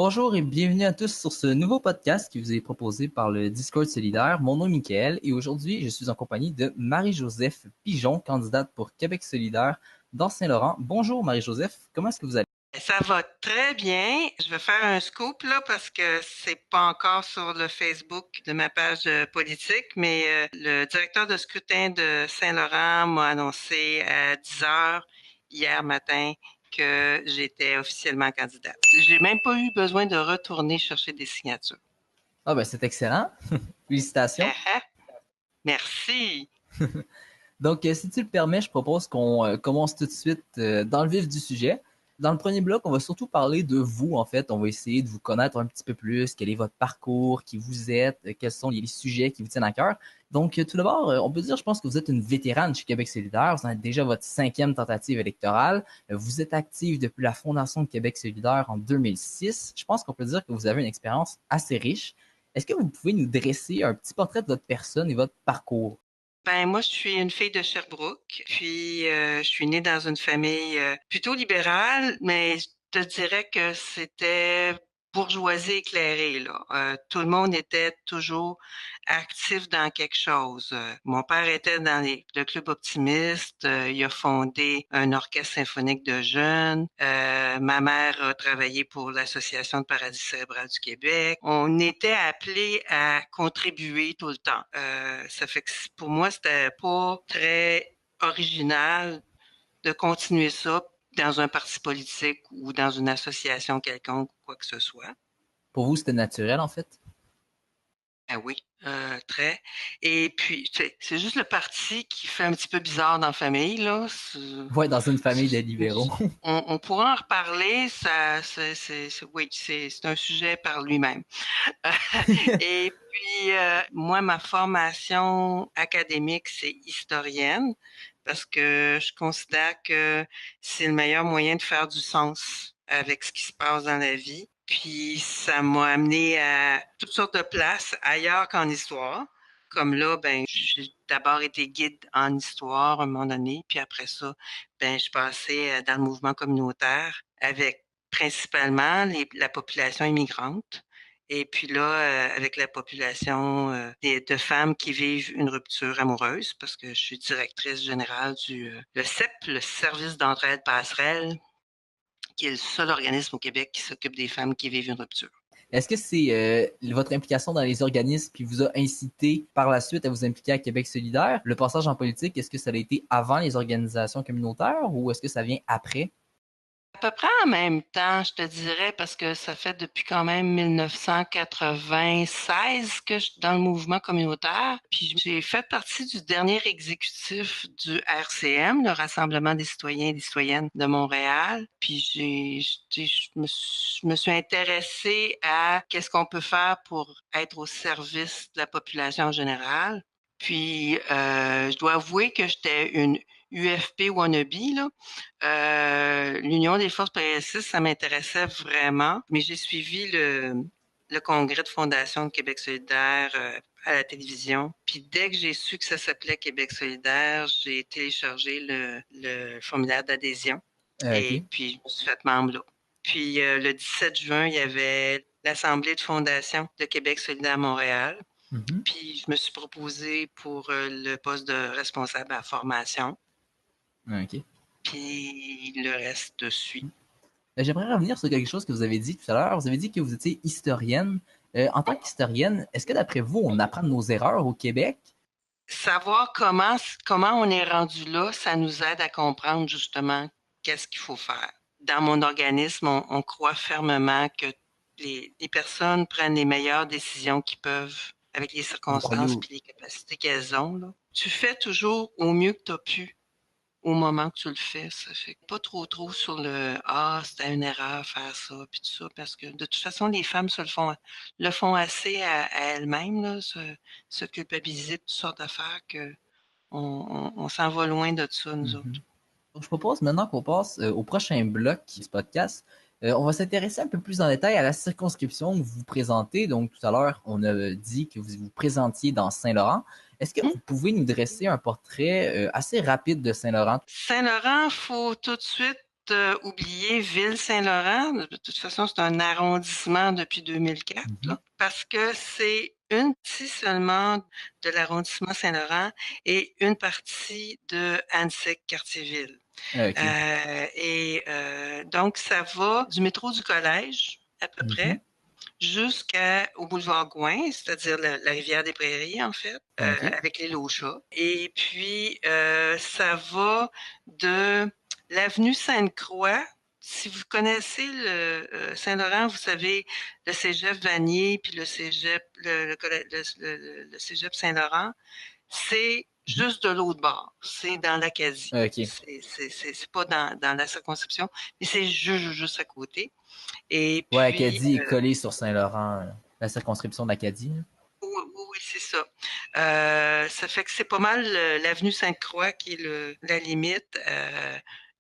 Bonjour et bienvenue à tous sur ce nouveau podcast qui vous est proposé par le Discord solidaire. Mon nom est Mickaël et aujourd'hui, je suis en compagnie de Marie-Joseph Pigeon, candidate pour Québec solidaire dans Saint-Laurent. Bonjour Marie-Joseph, comment est-ce que vous allez? Ça va très bien. Je vais faire un scoop là parce que c'est pas encore sur le Facebook de ma page politique, mais le directeur de scrutin de Saint-Laurent m'a annoncé à 10 heures hier matin que j'étais officiellement candidate. J'ai même pas eu besoin de retourner chercher des signatures. Ah ben c'est excellent, félicitations. Ah ah, merci. Donc si tu le permets, je propose qu'on commence tout de suite dans le vif du sujet. Dans le premier bloc, on va surtout parler de vous, en fait. On va essayer de vous connaître un petit peu plus, quel est votre parcours, qui vous êtes, quels sont les sujets qui vous tiennent à cœur. Donc, tout d'abord, on peut dire, je pense que vous êtes une vétérane chez Québec solidaire. Vous en êtes déjà votre 5e tentative électorale. Vous êtes active depuis la fondation de Québec solidaire en 2006. Je pense qu'on peut dire que vous avez une expérience assez riche. Est-ce que vous pouvez nous dresser un petit portrait de votre personne et votre parcours? Ben moi, je suis une fille de Sherbrooke, puis je suis née dans une famille plutôt libérale, mais je te dirais que c'était bourgeoisie éclairée, là. Tout le monde était toujours actif dans quelque chose. Mon père était dans le club optimiste, il a fondé un orchestre symphonique de jeunes. Ma mère a travaillé pour l'Association de paradis cérébral du Québec. On était appelés à contribuer tout le temps. Ça fait que pour moi, c'était pas très original de continuer ça dans un parti politique ou dans une association quelconque ou quoi que ce soit. Pour vous, c'était naturel, en fait? Ah oui, très. Et puis, c'est juste le parti qui fait un petit peu bizarre dans la famille, là. Ouais, dans une famille de C'est- libéraux. on pourra en reparler, oui, c'est un sujet par lui-même. Et puis, moi, ma formation académique, c'est historienne parce que je considère que c'est le meilleur moyen de faire du sens avec ce qui se passe dans la vie. Puis, ça m'a amené à toutes sortes de places ailleurs qu'en histoire. Comme là, ben, j'ai d'abord été guide en histoire à un moment donné, puis après ça, ben, je passais dans le mouvement communautaire avec principalement la population immigrante. Et puis là, avec la population de femmes qui vivent une rupture amoureuse, parce que je suis directrice générale du le CEP, le Service d'entraide passerelle, qui est le seul organisme au Québec qui s'occupe des femmes qui vivent une rupture. Est-ce que c'est votre implication dans les organismes qui vous a incité par la suite à vous impliquer à Québec solidaire? Le passage en politique, est-ce que ça a été avant les organisations communautaires ou est-ce que ça vient après? À peu près en même temps, je te dirais, parce que ça fait depuis quand même 1996 que je suis dans le mouvement communautaire. Puis j'ai fait partie du dernier exécutif du RCM, le Rassemblement des citoyens et des citoyennes de Montréal. Puis je me suis intéressée à qu'est-ce qu'on peut faire pour être au service de la population en général. Puis, je dois avouer que j'étais une UFP wannabe, là. L'Union des forces progressistes, ça m'intéressait vraiment, mais j'ai suivi le congrès de fondation de Québec solidaire à la télévision. Puis dès que j'ai su que ça s'appelait Québec solidaire, j'ai téléchargé le formulaire d'adhésion et OK. puis je me suis fait membre là. Puis le 17 juin, il y avait l'Assemblée de fondation de Québec solidaire à Montréal. Mhm. Puis je me suis proposée pour le poste de responsable à la formation. OK. Puis le reste suit. J'aimerais revenir sur quelque chose que vous avez dit tout à l'heure. Vous avez dit que vous étiez historienne. En tant qu'historienne, est-ce que d'après vous, on apprend de nos erreurs au Québec? Savoir comment on est rendu là, ça nous aide à comprendre justement qu'est-ce qu'il faut faire. Dans mon organisme, on croit fermement que les personnes prennent les meilleures décisions qu'ils peuvent avec les Vous croyez circonstances au... et les capacités qu'elles ont, là. Tu fais toujours au mieux que tu as pu au moment que tu le fais. Ça fait pas trop sur le ah, c'était une erreur faire ça, puis tout ça, parce que de toute façon, les femmes le font assez à elles-mêmes, là, se culpabiliser de toutes sortes d'affaires que on s'en va loin de ça, nous Mhm. autres. Donc, je propose maintenant qu'on passe au prochain bloc du podcast. On va s'intéresser un peu plus en détail à la circonscription que vous vous présentez. Donc, tout à l'heure, on a dit que vous vous présentiez dans Saint-Laurent. Est-ce que Hmm? vous pouvez nous dresser un portrait assez rapide de Saint-Laurent? Saint-Laurent, faut tout de suite oublier Ville-Saint-Laurent. De toute façon, c'est un arrondissement depuis 2004, Mhm. là, parce que c'est une partie seulement de l'arrondissement Saint-Laurent et une partie de Annecy, Quartier-Ville. Ah, ok. Donc, ça va du métro du collège, à peu Mhm. près, jusqu'au boulevard Gouin, c'est-à-dire la rivière des Prairies, en fait, Ok. avec l'île aux chats. Et puis, ça va de l'avenue Sainte-Croix. Si vous connaissez le Saint-Laurent, vous savez le cégep Vanier, puis le cégep, le cégep Saint-Laurent, c'est Mhm. juste de l'autre bord. C'est dans l'Acadie. Ok. C'est pas dans la circonscription, mais c'est juste à côté. Et Ouais, puis, Acadie est collé sur Saint-Laurent, la circonscription d'Acadie. oui, oui, oui, c'est ça. Ça fait que c'est pas mal l'avenue Sainte-Croix qui est la limite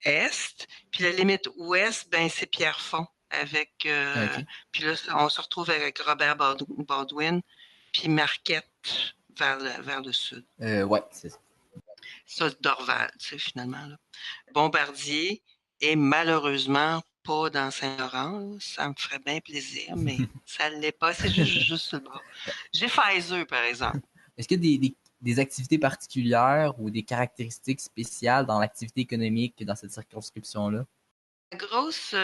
est. Puis la limite ouest, ben c'est Pierrefonds. Ok. Puis là, on se retrouve avec Robert Baldwin, puis Marquette vers le sud. Ouais, c'est ça. Ça, c'est Dorval, tu sais, finalement, là. Bombardier est malheureusement pas dans Saint-Laurent, là. Ça me ferait bien plaisir, mais ça ne l'est pas. C'est juste sur le bord. J'ai Pfizer, par exemple. Est-ce qu'il y a des activités particulières ou des caractéristiques spéciales dans l'activité économique dans cette circonscription-là? La grosse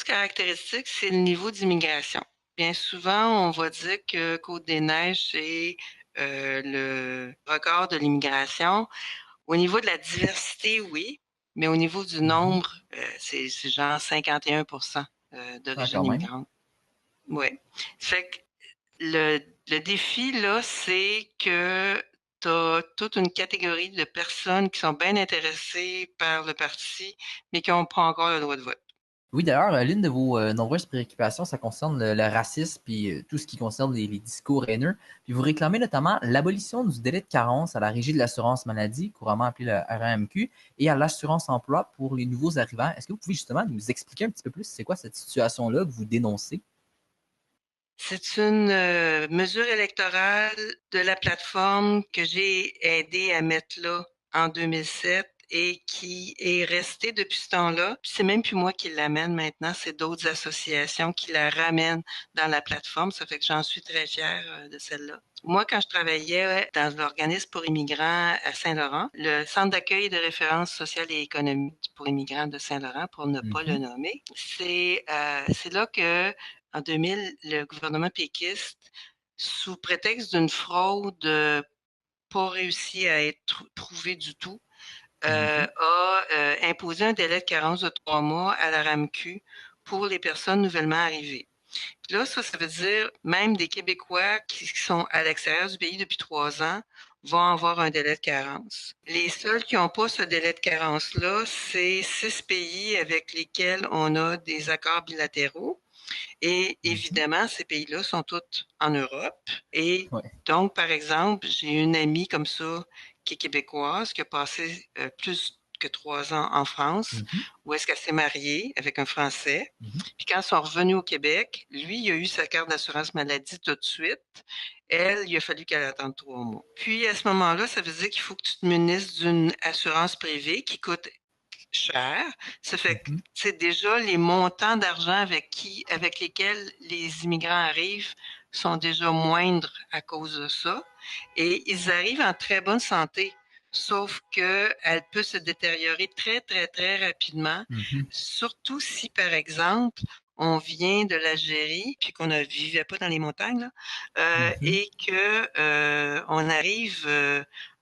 caractéristique, c'est le niveau d'immigration. Bien souvent, on va dire que Côte-des-Neiges, c'est le record de l'immigration. Au niveau de la diversité, oui, mais au niveau du Mhm. nombre, c'est genre 51% Ah, d'origine quand même. immigrante. Oui. Fait que le, le défi, là, c'est que tu as toute une catégorie de personnes qui sont bien intéressées par le parti, mais qui n'ont pas encore le droit de vote. Oui, d'ailleurs, l'une de vos nombreuses préoccupations, ça concerne le racisme puis tout ce qui concerne les discours haineux. Puis vous réclamez notamment l'abolition du délai de carence à la Régie de l'assurance maladie, couramment appelée le RAMQ, et à l'assurance emploi pour les nouveaux arrivants. Est-ce que vous pouvez justement nous expliquer un petit peu plus c'est quoi cette situation-là que vous dénoncez? C'est une mesure électorale de la plateforme que j'ai aidé à mettre là en 2007 et qui est restée depuis ce temps-là. Puis c'est même plus moi qui l'amène maintenant, c'est d'autres associations qui la ramènent dans la plateforme. Ça fait que j'en suis très fière de celle-là. Moi, quand je travaillais dans l'organisme pour immigrants à Saint-Laurent, le centre d'accueil et de référence sociale et économique pour immigrants de Saint-Laurent, pour ne pas le Mhm. nommer, c'est là que en 2000, le gouvernement péquiste, sous prétexte d'une fraude pas réussie à être prouvée du tout, Ok. a imposé un délai de carence de 3 mois à la RAMQ pour les personnes nouvellement arrivées. Puis là, ça veut dire même des Québécois qui sont à l'extérieur du pays depuis 3 ans vont avoir un délai de carence. Les seuls qui n'ont pas ce délai de carence-là, c'est 6 pays avec lesquels on a des accords bilatéraux. Et Mhm. évidemment, ces pays-là sont tous en Europe. Et Ouais. donc, par exemple, j'ai une amie comme ça qui est québécoise, qui a passé plus que 3 ans en France, Mhm. où est-ce qu'elle s'est mariée avec un Français. Mhm. Puis quand ils sont revenus au Québec, lui, il a eu sa carte d'assurance maladie tout de suite. Elle, il a fallu qu'elle attende 3 mois. Puis à ce moment-là, ça veut dire qu'il faut que tu te munisses d'une assurance privée qui coûte cher. Ça fait que Mhm. c'est déjà les montants d'argent avec lesquels les immigrants arrivent sont déjà moindres à cause de ça. Et ils arrivent en très bonne santé. Sauf que elle peut se détériorer très, très, très rapidement. Mhm. Surtout si, par exemple, on vient de l'Algérie, puis qu'on ne vivait pas dans les montagnes, là, Mhm. et que on arrive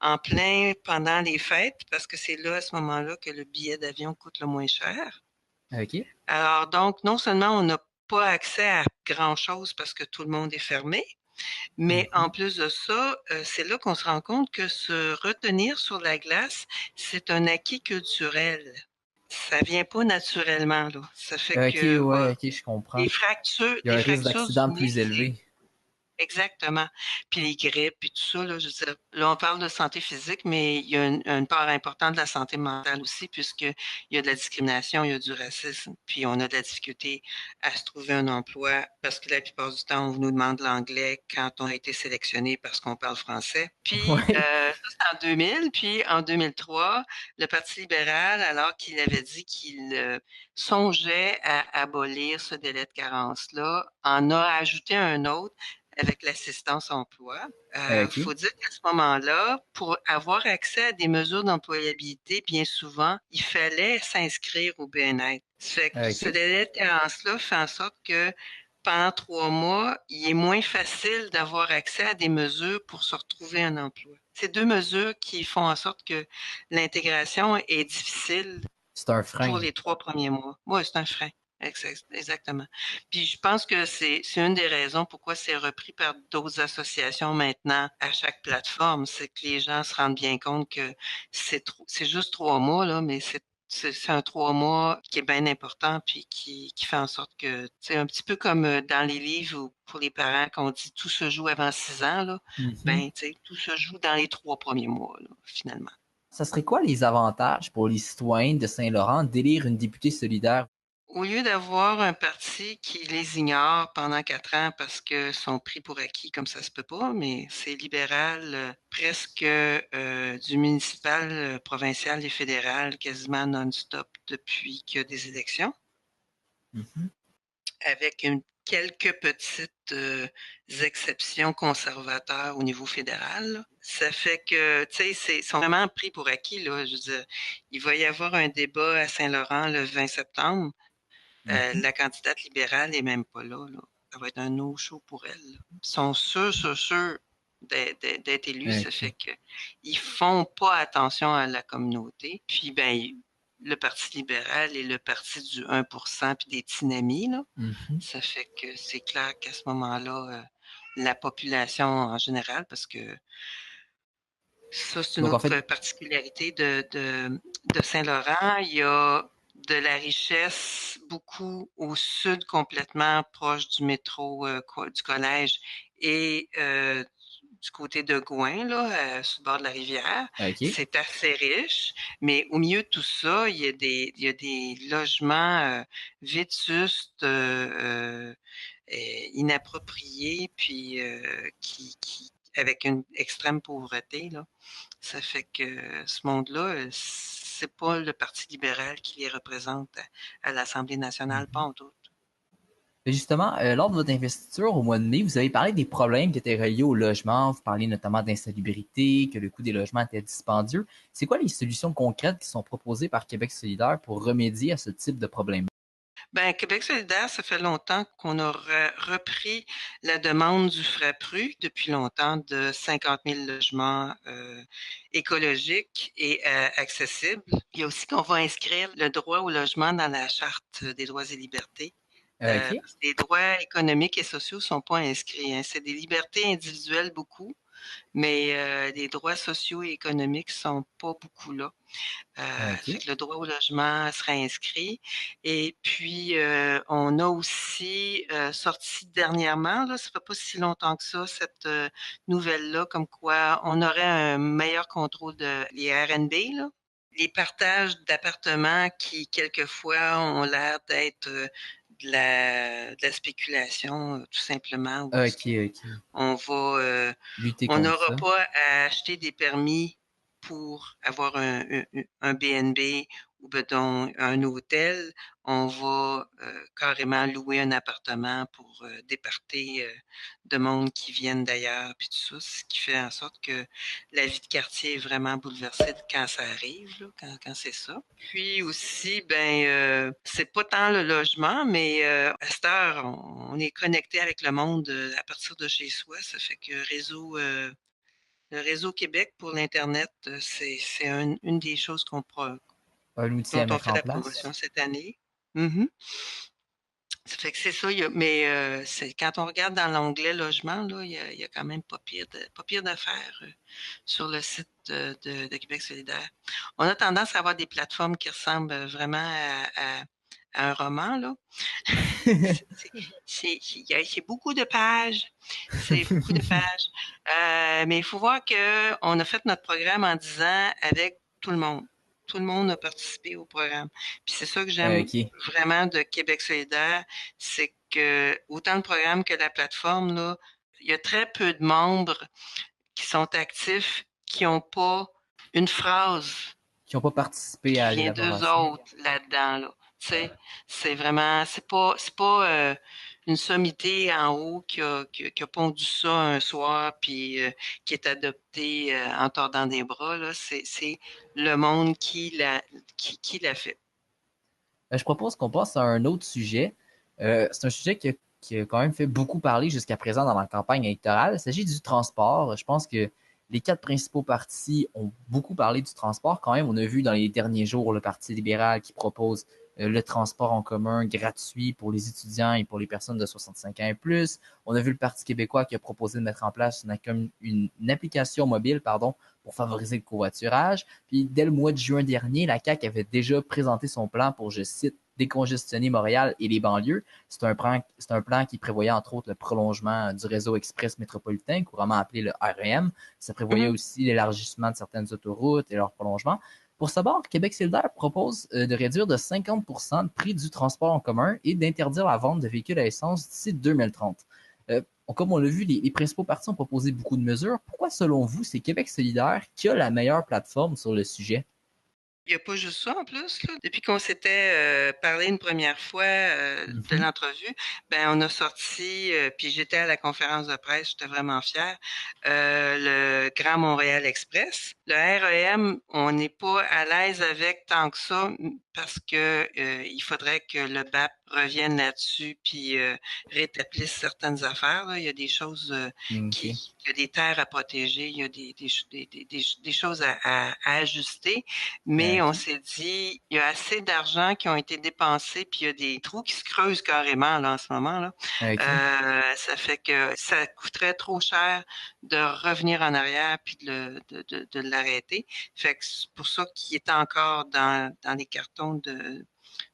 en plein pendant les fêtes, parce que c'est là, à ce moment-là, que le billet d'avion coûte le moins cher. Ok. Alors, donc, non seulement on n'a pas accès à grand-chose parce que tout le monde est fermé, mais en Mhm. plus de ça, c'est là qu'on se rend compte que se retenir sur la glace, c'est un acquis culturel. Ça vient pas naturellement, là. Ça fait Ok, que ouais, ok, je comprends. les Il y a un risque fractures du d'accident plus nez, élevé. Exactement. Puis les grippes, puis tout ça, là, je veux dire, là, on parle de santé physique, mais il y a une part importante de la santé mentale aussi, puisqu'il y a de la discrimination, il y a du racisme, puis on a de la difficulté à se trouver un emploi, parce que la plupart du temps, on nous demande l'anglais quand on a été sélectionné parce qu'on parle français. Puis, Ouais. ça, c'est en 2000, puis en 2003, le Parti libéral, alors qu'il avait dit qu'il songeait à abolir ce délai de carence-là, en a ajouté un autre avec l'assistance emploi. OK. Faut dire qu'à ce moment-là, pour avoir accès à des mesures d'employabilité, bien souvent, il fallait s'inscrire au bien-être. Fait que ce OK. délai de carence-là fait en sorte que pendant 3 mois, il est moins facile d'avoir accès à des mesures pour se retrouver un emploi. C'est deux mesures qui font en sorte que l'intégration est difficile C'est un pour frein. les 3 premiers mois. Oui, c'est un frein. Exactement. Puis je pense que c'est une des raisons pourquoi c'est repris par d'autres associations maintenant à chaque plateforme, c'est que les gens se rendent bien compte que c'est juste 3 mois, là, mais c'est un 3 mois qui est bien important, puis qui fait en sorte que, c'est un petit peu comme dans les livres ou pour les parents qu'on dit tout se joue avant 6 ans, là, Mhm. ben, tu sais, tout se joue dans les 3 premiers mois, là, finalement. Ça serait quoi les avantages pour les citoyens de Saint-Laurent d'élire une députée solidaire? Au lieu d'avoir un parti qui les ignore pendant 4 ans parce que sont pris pour acquis, comme ça se peut pas, mais c'est libéral presque du municipal, provincial et fédéral quasiment non-stop depuis qu'il y a des élections, Mhm. avec quelques petites exceptions conservateurs au niveau fédéral, là. Ça fait que, tu sais, ils sont vraiment pris pour acquis, là. Je veux dire, il va y avoir un débat à Saint-Laurent le 20 septembre. Mhm. La candidate libérale n'est même pas là, là. Ça va être un no-show pour elle, là. Ils sont sûrs d'être élus. Ça fait OK. qu'ils font pas attention à la communauté. Puis, ben, le Parti libéral est le parti du 1% puis des tinamis, là. Mhm. Ça fait que c'est clair qu'à ce moment-là, la population en général, parce que ça, c'est une Donc en autre fait, particularité de Saint-Laurent. Il y a de la richesse beaucoup au sud, complètement proche du métro, du collège, et du côté de Gouin, là, sur le bord de la rivière. OK. C'est assez riche, mais au milieu de tout ça, il y a des logements vétustes, inappropriés, puis avec une extrême pauvreté, là. Ça fait que ce monde-là, c'est pas le Parti libéral qui les représente à l'Assemblée nationale, pas Mhm. en tout. Et justement, lors de votre investiture au mois de mai, vous avez parlé des problèmes qui étaient reliés au logement. Vous parliez notamment d'insalubrité, que le coût des logements était dispendieux. C'est quoi les solutions concrètes qui sont proposées par Québec solidaire pour remédier à ce type de problème? Ben, Québec solidaire, ça fait longtemps qu'on a repris la demande du FRAPRU depuis longtemps de 50 000 logements écologiques et accessibles. Il y a aussi qu'on va inscrire le droit au logement dans la Charte des droits et libertés. OK. Parce que les droits économiques et sociaux ne sont pas inscrits, hein. C'est des libertés individuelles beaucoup, mais les droits sociaux et économiques sont pas beaucoup là. Fait OK. que le droit au logement sera inscrit. Et puis, on a aussi sorti dernièrement, là, ça fait pas si longtemps que ça, cette nouvelle-là, comme quoi on aurait un meilleur contrôle les RNB, là. Les partages d'appartements qui, quelquefois, ont l'air d'être de la spéculation, tout simplement, où est-ce OK, qu'on OK. on va, Lutter on contre n'aura ça. pas à acheter des permis pour avoir un BNB ou bedon, un hôtel. On va carrément louer un appartement pour départer de monde qui viennent d'ailleurs, puis tout ça, ce qui fait en sorte que la vie de quartier est vraiment bouleversée quand ça arrive, là, quand c'est ça. Puis aussi, ben, c'est pas tant le logement, mais à cette heure, on est connecté avec le monde à partir de chez soi. Ça fait que le réseau Québec pour l'Internet, c'est une des choses Un outil dont à on mettre fait en la promotion place. cette année. Mhm. Ça fait que c'est ça, mais quand on regarde dans l'onglet logement, là, il y a quand même pas pire d'affaires sur le site de Québec solidaire. On a tendance à avoir des plateformes qui ressemblent vraiment à un roman, là. C'est beaucoup de pages. C'est beaucoup de pages. Mais il faut voir qu'on a fait notre programme en 10 ans avec tout le monde. Tout le monde a participé au programme. Puis c'est ça que j'aime OK. vraiment de Québec solidaire, c'est que autant le programme que la plateforme, là, il y a très peu de membres qui sont actifs, qui n'ont pas une phrase Qui n'ont pas participé qui à vient d'eux l'élaboration. autres là-dedans, là. Tu sais, c'est vraiment, c'est pas une sommité en haut qui a pondu ça un soir puis qui est adopté en tordant des bras, là. C'est le monde qui l'a fait. Je propose qu'on passe à un autre sujet. C'est un sujet qui a quand même fait beaucoup parler jusqu'à présent dans la campagne électorale. Il s'agit du transport. Je pense que les quatre principaux partis ont beaucoup parlé du transport. Quand même, on a vu dans les derniers jours le Parti libéral qui propose le transport en commun gratuit pour les étudiants et pour les personnes de 65 ans et plus. On a vu le Parti québécois qui a proposé de mettre en place une application mobile, pardon, pour favoriser le covoiturage. Puis dès le mois de juin dernier, la CAQ avait déjà présenté son plan pour, je cite, décongestionner Montréal et les banlieues. C'est un plan qui prévoyait entre autres le prolongement du réseau express métropolitain, couramment appelé le REM. Ça prévoyait Mhm. aussi l'élargissement de certaines autoroutes et leur prolongement. Pour ce bord, Québec solidaire propose de réduire de 50% le prix du transport en commun et d'interdire la vente de véhicules à essence d'ici 2030. Comme on l'a vu, les principaux partis ont proposé beaucoup de mesures. Pourquoi, selon vous, c'est Québec solidaire qui a la meilleure plateforme sur le sujet? Il y a pas juste ça en plus, là. Depuis qu'on s'était parlé une première fois de Mhm. l'entrevue, ben on a sorti, puis j'étais à la conférence de presse, j'étais vraiment fière, le Grand Montréal Express. Le REM, on n'est pas à l'aise avec tant que ça parce que il faudrait que le BAP revienne là-dessus puis rétablisse certaines affaires, là. Il y a des choses OK. il y a des terres à protéger, il y a des choses à ajuster. Mais on OK. s'est dit, il y a assez d'argent qui ont été dépensés, puis il y a des trous qui se creusent carrément là, en ce moment là. OK. Ça fait que ça coûterait trop cher de revenir en arrière puis de l'arrêter. Fait que c'est pour ça qu'il est encore dans les cartons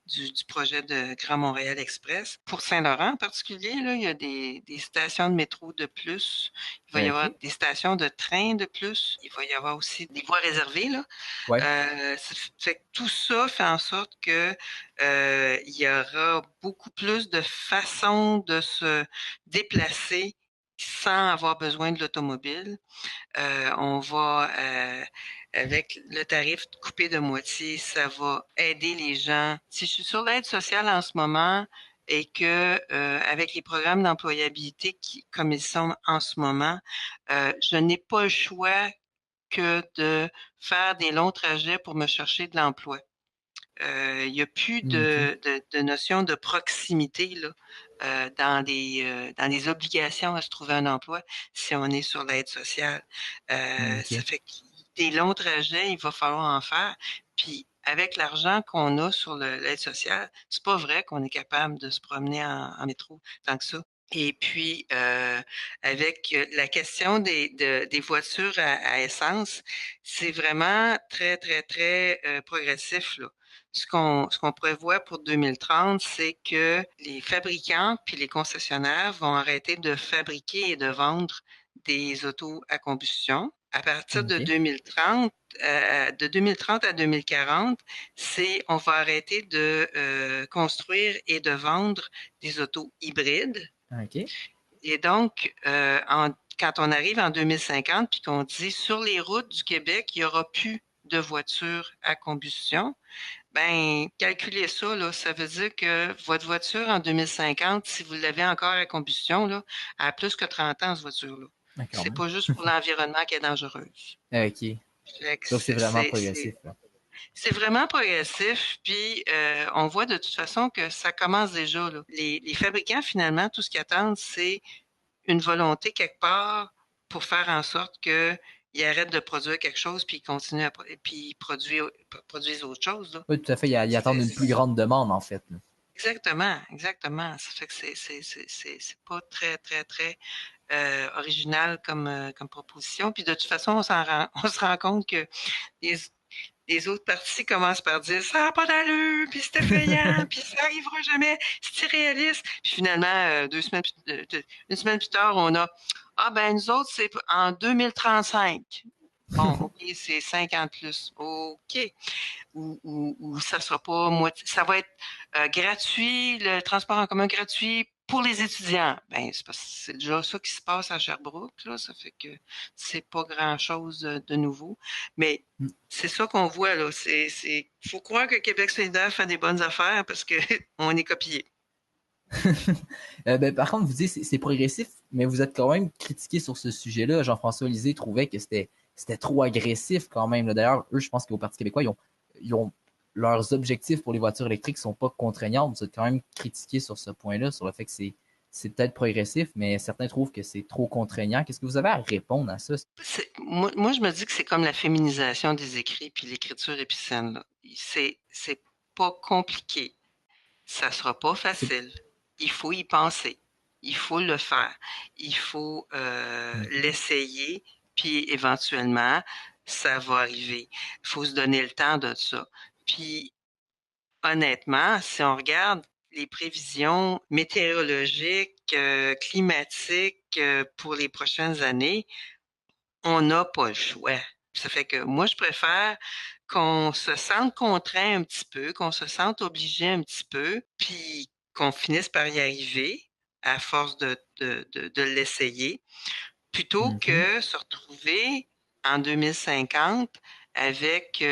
du projet de Grand Montréal Express. Pour Saint-Laurent en particulier, là, il y a des stations de métro de plus. Il va y avoir OK. des stations de train de plus. Il va y avoir aussi des voies réservées, là. Ouais. Ça fait que tout ça fait en sorte que il y aura beaucoup plus de façons de se déplacer sans avoir besoin de l'automobile. On va, avec le tarif coupé de moitié, ça va aider les gens. Si je suis sur l'aide sociale en ce moment et que avec les programmes d'employabilité comme ils sont en ce moment, je n'ai pas le choix que de faire des longs trajets pour me chercher de l'emploi. Il n'y a plus OK. de notion de proximité là, dans les obligations à se trouver un emploi si on est sur l'aide sociale. Ça OK. fait que des longs trajets, il va falloir en faire. Puis avec l'argent qu'on a sur l'aide sociale, c'est pas vrai qu'on est capable de se promener en métro tant que ça. Et puis, avec la question des voitures à essence, c'est vraiment très, très, très progressif, là. Ce qu'on prévoit pour 2030, c'est que les fabricants puis les concessionnaires vont arrêter de fabriquer et de vendre des autos à combustion. À partir OK. de 2030 à 2040, on va arrêter de construire et de vendre des autos hybrides. OK. Et donc, quand on arrive en 2050 puis qu'on dit sur les routes du Québec, il n'y aura plus de voitures à combustion, ben calculez ça, là, ça veut dire que votre voiture en 2050, si vous l'avez encore à combustion, là, elle a plus que 30 ans, cette voiture-là. Ah, quand C'est même. pas juste pour l'environnement qu'elle est dangereuse. OK. Fait que Donc, c'est vraiment progressif, là. c'est vraiment progressif, puis on voit de toute façon que ça commence déjà, là. Les fabricants, finalement, tout ce qu'ils attendent, c'est une volonté quelque part pour faire en sorte qu'ils arrêtent de produire quelque chose puis ils continuent puis ils produisent autre chose, là. Oui, tout à fait. Ils attendent une plus C'est- grande demande, en fait, là. Exactement, exactement. Ça fait que c'est pas très, très, très original comme proposition. Puis de toute façon, on se rend compte que les, les autres parties commencent par dire ça n'a pas d'allure, puis c'est effrayant, puis ça arrivera jamais, c'est irréaliste. Puis finalement, une semaine plus tard, on a ah ben nous autres, c'est en 2035. Bon, OK, c'est 50 plus. OK. Ou ça sera pas moitié. Ça va être gratuit, le transport en commun gratuit pour les étudiants. Ben, c'est déjà ça qui se passe à Sherbrooke, là. Ça fait que c'est pas grand-chose de nouveau. Mais c'est ça qu'on voit, là. Faut croire que Québec solidaire fait des bonnes affaires parce que on est copié. Ben, par contre, vous dites c'est progressif, mais vous êtes quand même critiqué sur ce sujet-là. Jean-François Lisée trouvait que c'était trop agressif quand même. D'ailleurs, eux, je pense qu'au Parti québécois, ils ont leurs objectifs pour les voitures électriques sont pas contraignants. Vous êtes quand même critiqué sur ce point-là, sur le fait que c'est peut-être progressif, mais certains trouvent que c'est trop contraignant. Qu'est-ce que vous avez à répondre à ça? Moi, je me dis que c'est comme la féminisation des écrits puis l'écriture épicène, là. C'est pas compliqué. Ça sera pas C'est facile. Il faut y penser. Il faut le faire. Il faut l'essayer, puis éventuellement, ça va arriver. Il faut se donner le temps de ça. Puis, honnêtement, si on regarde les prévisions météorologiques, climatiques pour les prochaines années, on n'a pas le choix. Ça fait que moi, je préfère qu'on se sente contraint un petit peu, qu'on se sente obligé un petit peu, puis qu'on finisse par y arriver à force de l'essayer, plutôt Mhm. que se retrouver en 2050 avec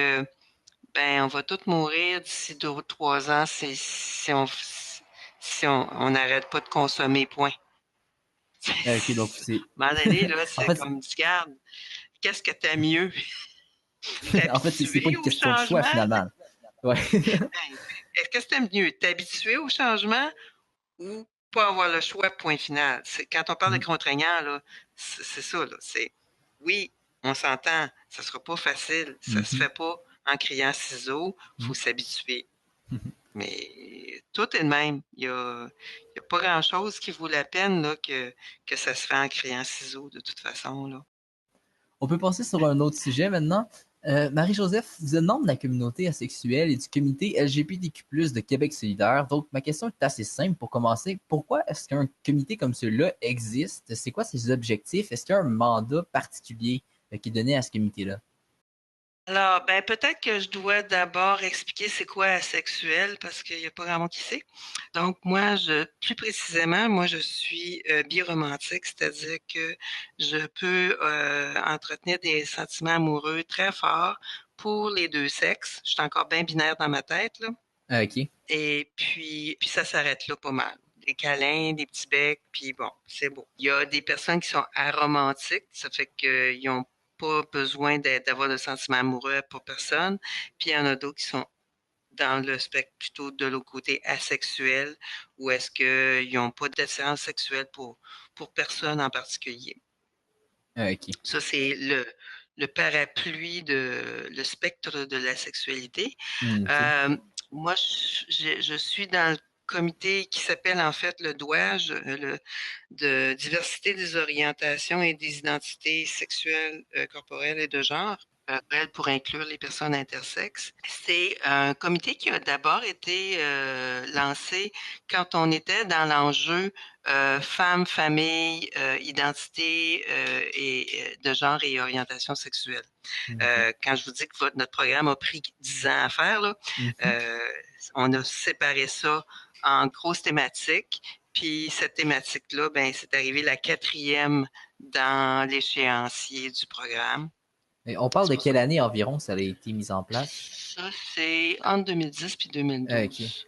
ben on va tous mourir d'ici 2 ou 3 ans si on n'arrête pas de consommer, point. Ok, donc c'est. À un moment donné, là, En c'est fait, comme tu gardes, qu'est-ce que t'as mieux? en fait, c'est pas T'habituer une au question de choix changement? finalement. Ouais. Ben, est-ce que c'est mieux t'habituer au changement ou pas avoir le choix, point final? Quand on parle de contraignant, là, c'est ça, là. Oui, on s'entend, ça sera pas facile, ça se Mhm. fait pas en criant ciseaux, faut s'habituer. Mais tout est le même. Il y a pas grand-chose qui vaut la peine là, que ça se fait en criant ciseaux, de toute façon, là. On peut passer sur un autre sujet maintenant. Marie-Joseph, vous êtes membre de la communauté asexuelle et du comité LGBTQ+, de Québec solidaire. Donc, ma question est assez simple pour commencer. Pourquoi est-ce qu'un comité comme celui-là existe? C'est quoi ses objectifs? Est-ce qu'il y a un mandat particulier qui est donné à ce comité-là? Alors, ben, peut-être que je dois d'abord expliquer c'est quoi asexuel parce qu'il n'y a pas grand monde qui sait. Donc, plus précisément, moi, je suis biromantique, c'est-à-dire que je peux entretenir des sentiments amoureux très forts pour les deux sexes. Je suis encore bien binaire dans ma tête, là. Ok. Et puis ça s'arrête là pas mal. Des câlins, des petits becs, puis bon, c'est beau. Il y a des personnes qui sont aromantiques, ça fait qu'ils n'ont pas besoin d'avoir de sentiments amoureux pour personne. Puis il y en a d'autres qui sont dans le spectre plutôt de l'autre côté asexuel, ou est-ce qu'ils n'ont pas d'attirance sexuelle pour personne en particulier. Ok. Ça, c'est le parapluie le spectre de la sexualité. Ok. Euh, Moi, je suis dans le comité qui s'appelle en fait le DOAGE, de diversité des orientations et des identités sexuelles, corporelles et de genre. Pour inclure les personnes intersexes. C'est un comité qui a d'abord été lancé quand on était dans l'enjeu femmes, famille, identité et de genre et orientation sexuelle. Ok. Quand je vous dis que notre programme a pris 10 ans à faire, là, Mhm. euh, on a séparé ça en grosses thématiques. Puis cette thématique-là, ben, c'est arrivé la quatrième dans l'échéancier du programme. Et on parle C'est de pour ça. quelle année environ ça a été mis en place? Ça, c'est entre 2010 puis Ok. 2012.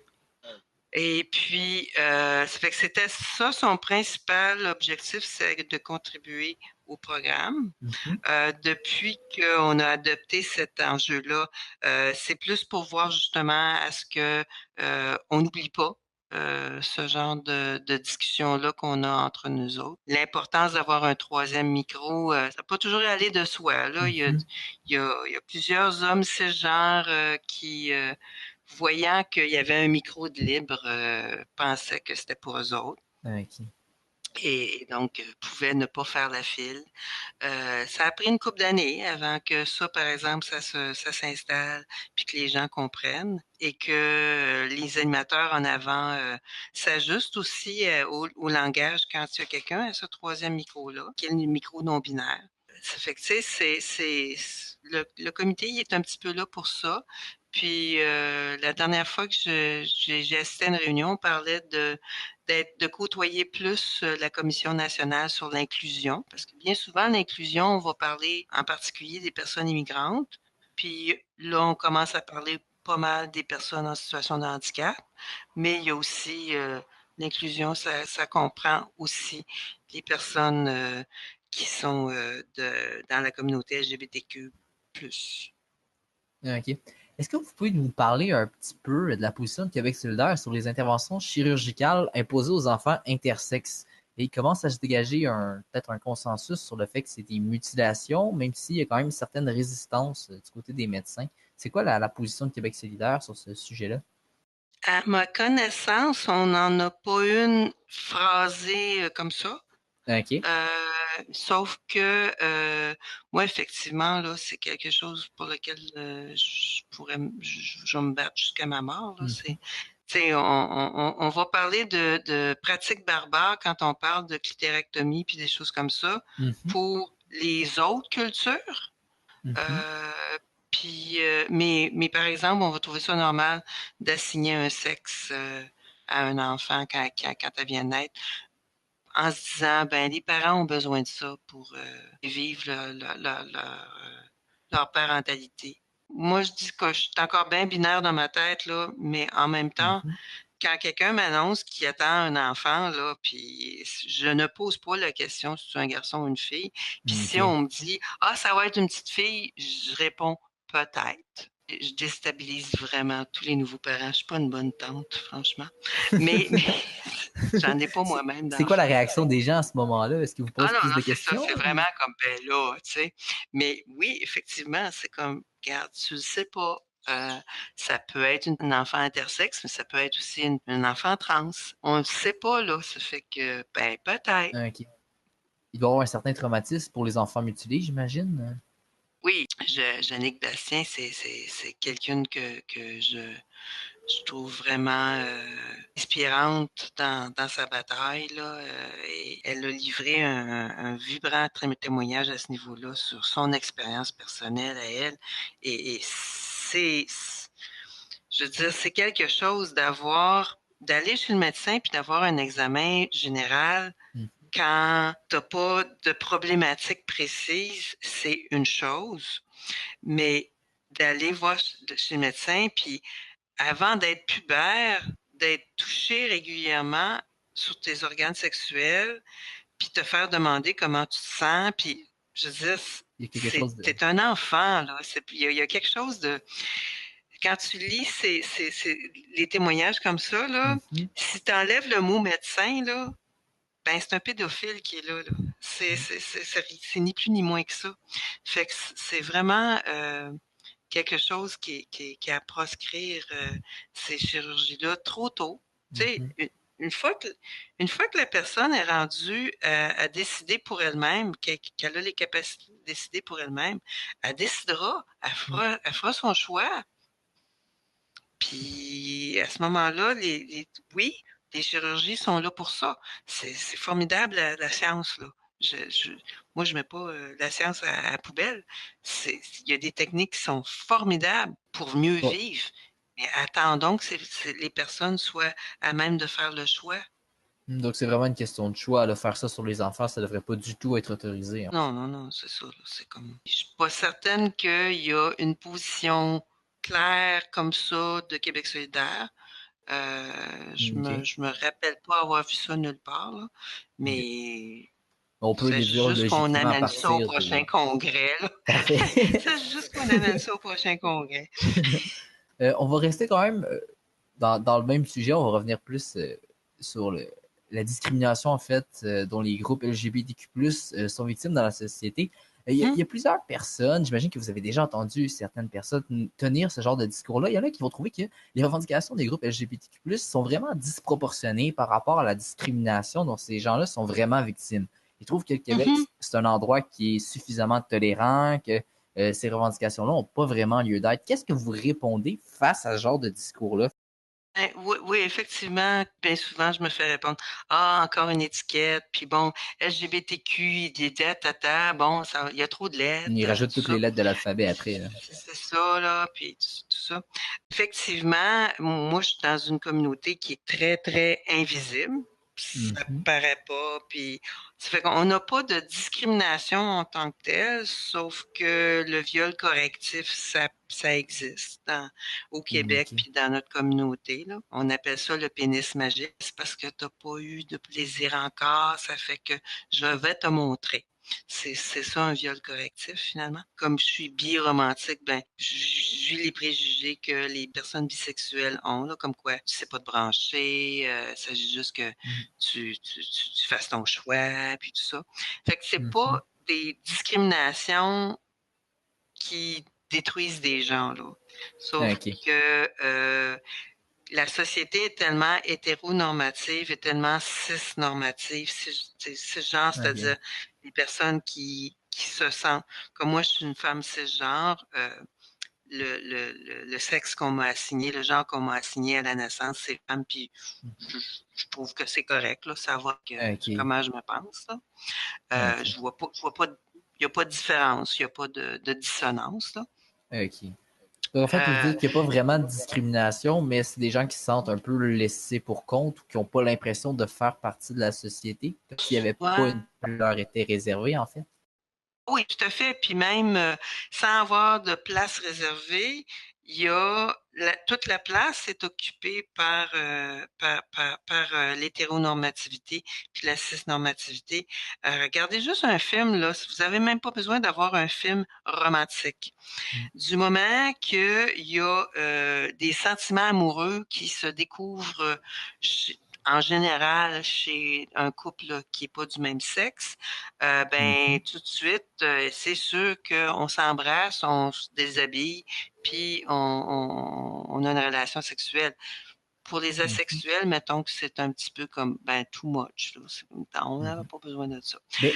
Et puis, ça fait que c'était ça son principal objectif, c'est de contribuer au programme. Mhm. Depuis qu'on a adopté cet enjeu-là, c'est plus pour voir justement à ce que on n'oublie pas ce genre de discussion-là qu'on a entre nous autres. L'importance d'avoir un troisième micro, ça n'a pas toujours aller de soi. Là, Mhm. il y a plusieurs hommes cisgenres qui, voyant qu'il y avait un micro de libre, pensaient que c'était pour eux autres. Ok. et donc pouvaient ne pas faire la file. Ça a pris une couple d'années avant que ça, par exemple, ça s'installe, puis que les gens comprennent et que les animateurs en avant s'ajustent aussi au langage quand il y a quelqu'un à ce troisième micro-là, qui est le micro non-binaire. Ça fait que, tu sais, le comité, il est un petit peu là pour ça. Puis la dernière fois que j'ai assisté à une réunion, on parlait de côtoyer plus la Commission nationale sur l'inclusion, parce que bien souvent, l'inclusion, on va parler en particulier des personnes immigrantes, puis là, on commence à parler pas mal des personnes en situation de handicap, mais il y a aussi l'inclusion, ça comprend aussi les personnes qui sont dans la communauté LGBTQ+. OK. Est-ce que vous pouvez nous parler un petit peu de la position de Québec solidaire sur les interventions chirurgicales imposées aux enfants intersexes? Et il commence à se dégager peut-être un consensus sur le fait que c'est des mutilations, même s'il y a quand même une certaine résistance du côté des médecins. C'est quoi la position de Québec solidaire sur ce sujet-là? À ma connaissance, on n'en a pas une phrasée comme ça. OK. Sauf que moi, effectivement, là, c'est quelque chose pour lequel je vais me battre jusqu'à ma mort. Là. Mhm. Tu sais, on va parler de pratiques barbares quand on parle de clitérectomie puis des choses comme ça Mhm. pour les autres cultures. Mhm. Euh, mais par exemple, on va trouver ça normal d'assigner un sexe à un enfant quand elle vient de naître en se disant, ben, les parents ont besoin de ça pour vivre leur parentalité. Moi, je dis que je suis encore bien binaire dans ma tête, là, mais en même temps, Mhm. quand quelqu'un m'annonce qu'il attend un enfant, là, puis je ne pose pas la question si c'est un garçon ou une fille. Puis si OK. on me dit, ah, ça va être une petite fille, je réponds peut-être. Je déstabilise vraiment tous les nouveaux parents. Je suis pas une bonne tante, franchement. Mais j'en ai pas C'est moi-même c'est quoi la d'enfant. réaction des gens à ce moment-là? Est-ce qu'ils vous Ah posent non, plus non, de c'est ça. questions C'est vraiment ou... comme, ben là, tu sais. Mais oui, effectivement, c'est comme, regarde, tu le sais pas. Euh, Ça peut être une enfant intersexe, mais ça peut être aussi une enfant trans. On ne sait pas, là. Ça fait que, ben, peut-être. OK. Il doit y avoir un certain traumatisme pour les enfants mutilés, j'imagine. Oui, Jannick Bastien, c'est quelqu'un que je trouve vraiment inspirante dans sa bataille, là. Et elle a livré un vibrant témoignage à ce niveau-là sur son expérience personnelle à elle. Et je veux dire, c'est quelque chose d'aller chez le médecin puis d'avoir un examen général Mhm. quand t'as pas de problématique précise, c'est une chose, mais d'aller voir chez le médecin puis avant d'être pubère, d'être touché régulièrement sur tes organes sexuels, puis te faire demander comment tu te sens, puis je veux dire, Il y a quelque chose de... t'es un enfant, là. Il y a quelque chose de... Quand tu lis les témoignages comme ça, là, Mhm. si tu enlèves le mot médecin, là, ben c'est un pédophile qui est là. Là. C'est ni plus ni moins que ça. Fait que c'est vraiment quelque chose qui est à proscrire ces chirurgies-là trop tôt. Tu sais, Mhm. une fois que, une fois que la personne est rendue à décider pour elle-même, qu'elle a les capacités de décider pour elle-même, elle décidera, elle fera son choix. Puis à ce moment-là, oui, les chirurgies sont là pour ça. C'est formidable la science, là. Moi, je mets pas la science à la poubelle. Il y a des techniques qui sont formidables pour mieux Ouais. vivre. Mais attendons que les personnes soient à même de faire le choix. Donc, c'est vraiment une question de choix. Là. Faire ça sur les enfants, ça devrait pas du tout être autorisé, hein. Non, non, non, c'est ça. Là. C'est comme. Je suis pas certaine qu'il y a une position claire comme ça de Québec solidaire. OK. Je me rappelle pas avoir vu ça nulle part, là, OK. mais On peut c'est déduire juste qu'on logiquement à amène ça au partir prochain des... congrès, là. Parfait. C'est juste qu'on amène ça au prochain congrès. On va rester quand même dans le même sujet. On va revenir plus sur la discrimination, en fait, dont les groupes LGBTQ+, sont victimes dans la société. Il y a plusieurs personnes, j'imagine que vous avez déjà entendu certaines personnes tenir ce genre de discours-là. Il y en a qui vont trouver que les revendications des groupes LGBTQ+, sont vraiment disproportionnées par rapport à la discrimination dont ces gens-là sont vraiment victimes. Ils trouvent que le Québec, Mhm. c'est un endroit qui est suffisamment tolérant, que ces revendications-là n'ont pas vraiment lieu d'être. Qu'est-ce que vous répondez face à ce genre de discours-là? Oui, oui, effectivement, bien souvent, je me fais répondre, ah, encore une étiquette, puis bon, LGBTQ, des tata, bon, ça, il y a trop de lettres, Ils rajoutent tout toutes les ça. lettres de l'alphabet après, là. C'est ça, là, puis tout ça. Effectivement, moi, je suis dans une communauté qui est très, très invisible. Ça Mhm. paraît pas, puis ça fait qu'on n'a pas de discrimination en tant que telle, sauf que le viol correctif, ça existe au Québec OK. puis dans notre communauté, là. On appelle ça le pénis magique. C'est parce que tu n'as pas eu de plaisir encore, ça fait que je vais te montrer. C'est ça un viol correctif finalement. Comme je suis bi-romantique, ben j'ai les préjugés que les personnes bisexuelles ont, là, comme quoi tu sais pas te brancher, il s'agit juste que Mhm. tu fasses ton choix, puis tout ça. Fait que c'est Mhm. pas des discriminations qui détruisent des gens, là. Sauf OK. que la société est tellement hétéronormative et tellement cisnormative, cisgenre, OK. c'est-à-dire les personnes qui se sentent, comme moi je suis une femme cisgenre, le sexe qu'on m'a assigné, le genre qu'on m'a assigné à la naissance, c'est femme, puis je, je trouve que c'est correct, là, ça va que, OK. comment je me pense, là. OK. Je vois pas, il n'y a pas de différence, il n'y a pas de dissonance, là. OK. Donc, en fait, vous Euh, dites qu'il n'y a pas vraiment de discrimination, mais c'est des gens qui se sentent un peu laissés pour compte ou qui n'ont pas l'impression de faire partie de la société, comme s'il n'y avait pas ouais. une leur était réservée, en fait. Oui, tout à fait. Puis même sans avoir de place réservée, il y a toute la place est occupée par l'hétéronormativité puis la cisnormativité. Regardez juste un film, là. Vous avez même pas besoin d'avoir un film romantique. Mm. Du moment qu'il y a des sentiments amoureux qui se découvrent en général chez un couple là, qui n'est pas du même sexe, ben Mhm. tout de suite, c'est sûr qu'on s'embrasse, on se déshabille, puis on a une relation sexuelle. Pour les Mhm. asexuels, mettons que c'est un petit peu comme ben too much. Là. On n'avait Mhm. pas besoin de ça. Mais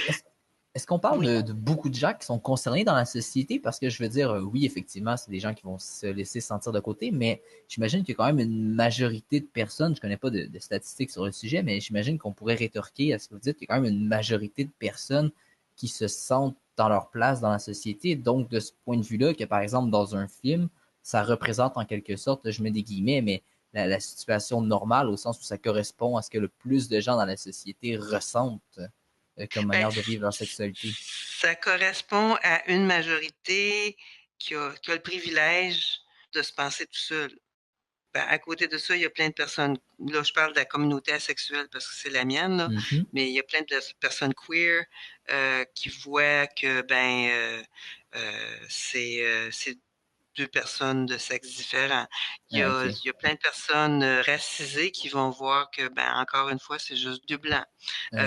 est-ce qu'on parle Oui. de beaucoup de gens qui sont concernés dans la société? Parce que je veux dire, oui, effectivement, c'est des gens qui vont se laisser sentir de côté, mais j'imagine qu'il y a quand même une majorité de personnes, je connais pas de statistiques sur le sujet, mais j'imagine qu'on pourrait rétorquer à ce que vous dites, qu'il y a quand même une majorité de personnes qui se sentent dans leur place dans la société. Donc, de ce point de vue-là, que par exemple, dans un film, ça représente en quelque sorte, je mets des guillemets, mais la situation normale au sens où ça correspond à ce que le plus de gens dans la société ressentent comme Ben, manière de vivre leur sexualité. ça correspond à une majorité qui a le privilège de se penser tout seul. Ben, à côté de ça, il y a plein de personnes. Là, je parle de la communauté asexuelle parce que c'est la mienne, là, Mhm. mais il y a plein de personnes queer qui voient que ben c'est deux personnes de sexe différent. OK. Il y a plein de personnes racisées qui vont voir que, ben, encore une fois, c'est juste du blanc. OK.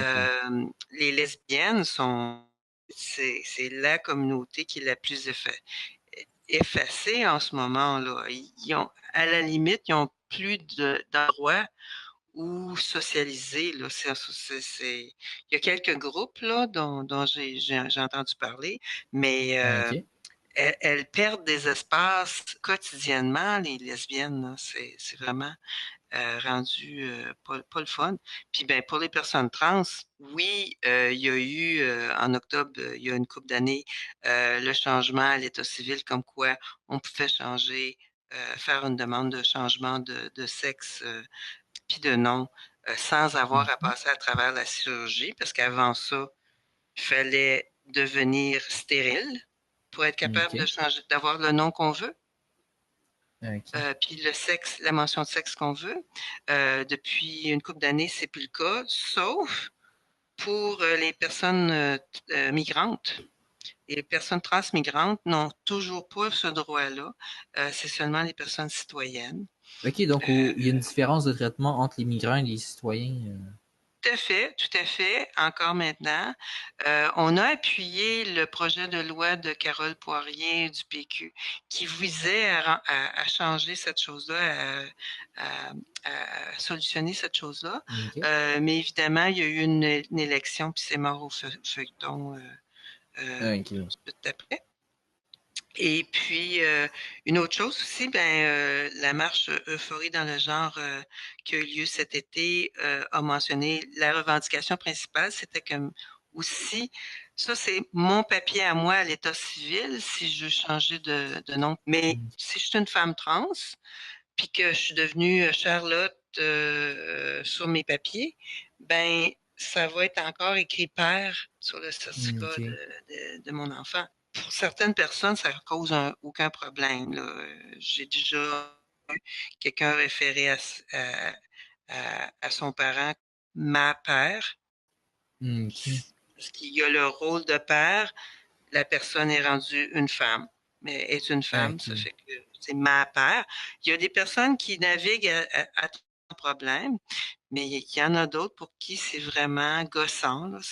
Les lesbiennes c'est la communauté qui est la plus effacée en ce moment, là. Ils ont, à la limite, ils ont plus d'endroits où socialiser, là. Il y a quelques groupes, là, dont j'ai entendu parler, mais OK. elles perdent des espaces quotidiennement, les lesbiennes, là. C'est vraiment rendu pas le fun. Puis ben pour les personnes trans, oui, il y a eu en octobre, il y a une couple d'années, le changement à l'état civil, comme quoi on pouvait changer, faire une demande de changement de sexe puis de nom sans avoir à Mhm. passer à travers la chirurgie, parce qu'avant ça, il fallait devenir stérile pour être capable de OK. changer, d'avoir le nom qu'on veut. OK. Puis le sexe, la mention de sexe qu'on veut. Depuis une couple d'années, c'est plus le cas, sauf pour les personnes migrantes. Et les personnes transmigrantes n'ont toujours pas ce droit-là. C'est seulement les personnes citoyennes. OK, donc Euh, il y a une différence de traitement entre les migrants et les citoyens. tout à fait, encore maintenant. On a appuyé le projet de loi de Carole Poirier du PQ qui visait à changer cette chose-là, à solutionner cette chose-là. OK. Mais évidemment, il y a eu une élection, puis c'est mort au feuilleton OK. tout après. Et puis, une autre chose aussi, la marche Euphorie dans le genre qui a eu lieu cet été a mentionné la revendication principale, c'était comme aussi, ça c'est mon papier à moi à l'état civil si je veux changer de nom. Mais Mmh. si je suis une femme trans, puis que je suis devenue Charlotte sur mes papiers, ben ça va être encore écrit père sur le certificat OK. de mon enfant. Pour certaines personnes, ça cause aucun problème. Là. J'ai déjà eu quelqu'un référé à son parent, ma père. OK. Il y a le rôle de père, la personne est rendue une femme, mais est une femme, ça OK. fait que c'est ma père. Il y a des personnes qui naviguent à problème, mais il y en a d'autres pour qui c'est vraiment gossant. Là. Mmh.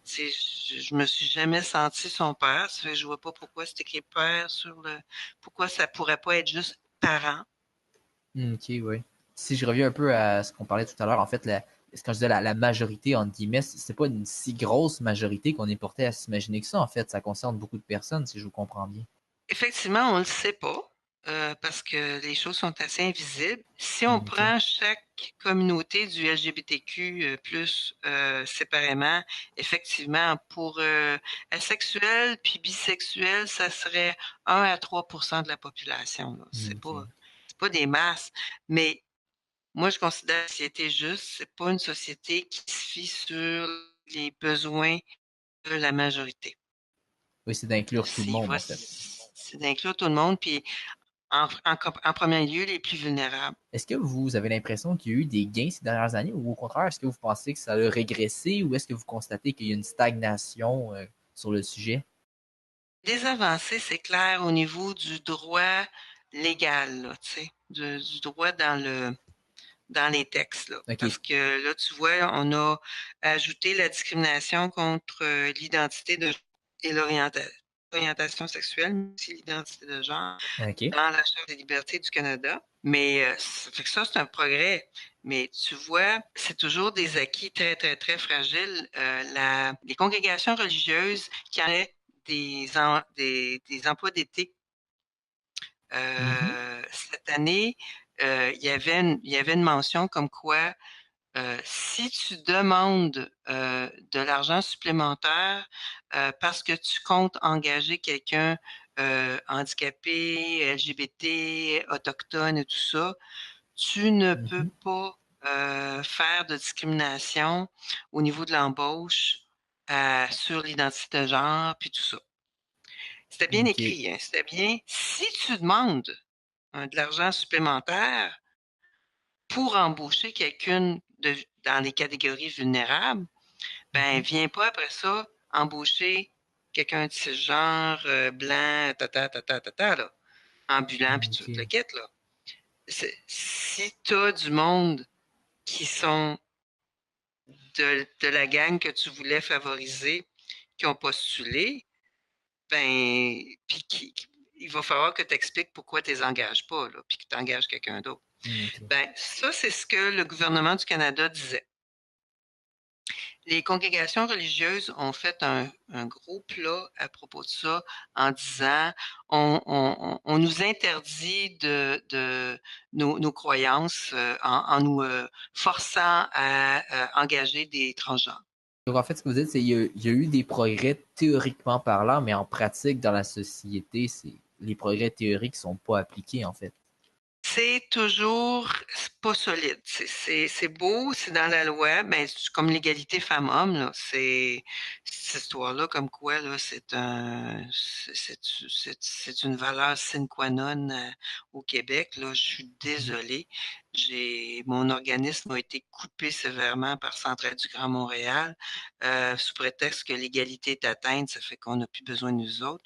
Je me suis jamais senti son père, ça fait que je vois pas pourquoi c'est écrit père sur le, pourquoi ça pourrait pas être juste parent. OK, oui. Si je reviens un peu à ce qu'on parlait tout à l'heure, en fait, quand je disais la majorité, entre guillemets, c'est pas une si grosse majorité qu'on est porté à s'imaginer que ça, en fait. Ça concerne beaucoup de personnes, si je vous comprends bien. Effectivement, on le sait pas, parce que les choses sont assez invisibles. Si on OK. prend chaque communauté du LGBTQ, plus, séparément, effectivement, pour, asexuels puis bisexuels, ça serait 1 à 3 % de la population, là. OK. C'est pas des masses, mais moi, je considère que la société juste, c'est pas une société qui se fie sur les besoins de la majorité. Oui, c'est d'inclure tout le monde, en fait. C'est d'inclure tout le monde, puis en premier lieu, les plus vulnérables. Est-ce que vous avez l'impression qu'il y a eu des gains ces dernières années ou au contraire, est-ce que vous pensez que ça a régressé ou est-ce que vous constatez qu'il y a une stagnation sur le sujet? Des avancées, c'est clair, au niveau du droit légal, là, tu sais, du droit dans les textes, là. OK. Parce que là, tu vois, on a ajouté la discrimination contre l'identité de et l'orientation sexuelle, mais aussi l'identité de genre OK. dans la Charte des libertés du Canada. Mais ça fait que ça, c'est un progrès. Mais tu vois, c'est toujours des acquis très, très, très fragiles. Les congrégations religieuses qui avaient des emplois d'été Mhm. cette année, il y avait une mention comme quoi si tu demandes de l'argent supplémentaire parce que tu comptes engager quelqu'un handicapé, LGBT, autochtone et tout ça, tu ne peux Mhm. pas faire de discrimination au niveau de l'embauche sur l'identité de genre, puis tout ça. C'était bien OK. écrit, hein? C'était bien. Si tu demandes de l'argent supplémentaire pour embaucher quelqu'un dans les catégories vulnérables, ben, Mhm. viens pas après ça embaucher quelqu'un de ce genre, blanc, là, ambulant, puis tout le OK. kit, là. Si tu as du monde qui sont de la gang que tu voulais favoriser, qui ont postulé, ben, il va falloir que tu expliques pourquoi tu les engages pas, là, puis que tu engages quelqu'un d'autre. OK. Ben, ça, c'est ce que le gouvernement du Canada disait. Les congrégations religieuses ont fait un gros plat à propos de ça en disant on nous interdit de nos croyances en nous forçant à engager des transgenres. Donc, en fait, ce que vous dites, c'est qu'il y a eu des progrès théoriquement parlant, mais en pratique, dans la société, les progrès théoriques sont pas appliqués, en fait. C'est toujours pas solide. C'est beau, c'est dans la loi, mais comme l'égalité femmes-hommes, là, c'est cette histoire-là, comme quoi là, c'est une valeur sine qua non au Québec. Là, je suis Mhm. désolée. Mon organisme a été coupé sévèrement par Centraide du Grand Montréal sous prétexte que l'égalité est atteinte, ça fait qu'on n'a plus besoin de nous autres.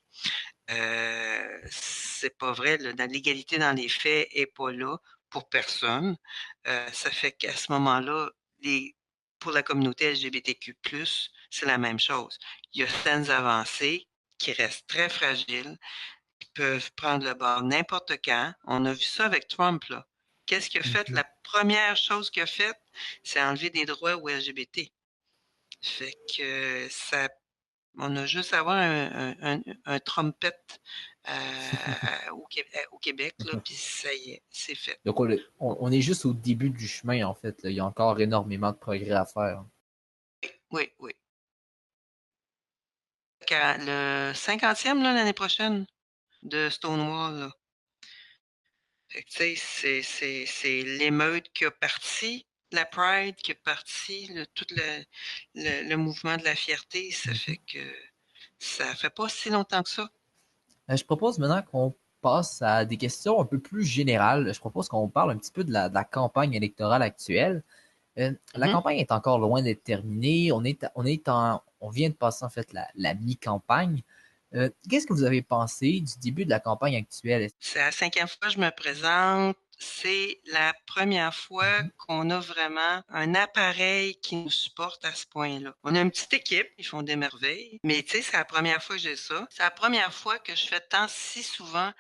C'est pas vrai. L'égalité dans les faits est pas là pour personne. Ça fait qu'à ce moment-là, les pour la communauté LGBTQ+, c'est la même chose. Il y a certaines avancées qui restent très fragiles, qui peuvent prendre le bord n'importe quand. On a vu ça avec Trump, là. Qu'est-ce qu'il a fait? Mhm. La première chose qu'il a faite, c'est enlever des droits aux LGBT. Fait que ça, on a juste à avoir un trompette au Québec, là, puis ça y est, c'est fait. Donc, on est juste au début du chemin, en fait, là. Il y a encore énormément de progrès à faire. Oui, oui. Le 50e, là, l'année prochaine, de Stonewall, là. Fait que, tu sais, c'est l'émeute qui a parti, la Pride qui a parti, tout le mouvement de la fierté. Ça Mhm. fait que ça fait pas si longtemps que ça. Je propose maintenant qu'on passe à des questions un peu plus générales. Je propose qu'on parle un petit peu de la campagne électorale actuelle. La Mhm. campagne est encore loin d'être terminée. On vient de passer en fait la mi-campagne. Qu'est-ce que vous avez pensé du début de la campagne actuelle? C'est la 5e fois que je me présente. C'est la première fois Mhm. qu'on a vraiment un appareil qui nous supporte à ce point-là. On a une petite équipe, ils font des merveilles, mais tu sais, c'est la première fois que j'ai ça. C'est la première fois que je fais tant si souvent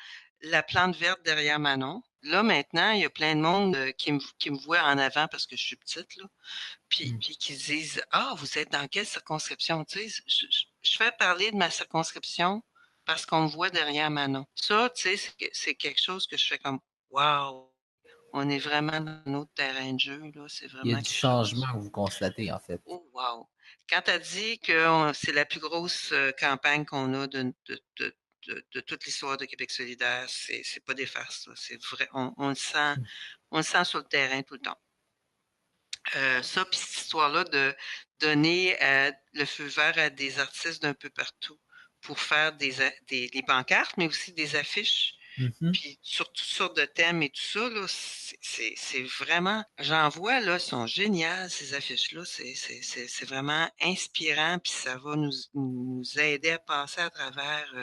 la plante verte derrière Manon. Là, maintenant, il y a plein de monde qui me voit en avant parce que je suis petite, là, puis qui se disent, ah, vous êtes dans quelle circonscription? Tu sais, je fais parler de ma circonscription parce qu'on me voit derrière Manon. Ça, tu sais, c'est quelque chose que je fais comme, wow, on est vraiment dans notre terrain de jeu, là. C'est Il y a vraiment du quelque changement chose. que vous constatez en fait. Oh, wow. Quand tu as dit que c'est la plus grosse campagne qu'on a de toute l'histoire de Québec solidaire, c'est pas des farces, là. C'est vrai, on le sent sur le terrain tout le temps. Ça, puis cette histoire-là de donner le feu vert à des artistes d'un peu partout pour faire des pancartes, mais aussi des affiches, Mhm. puis sur toutes sortes de thèmes et tout ça, là, c'est vraiment, j'en vois, là, sont géniales, ces affiches-là, c'est vraiment inspirant, puis ça va nous aider à passer à travers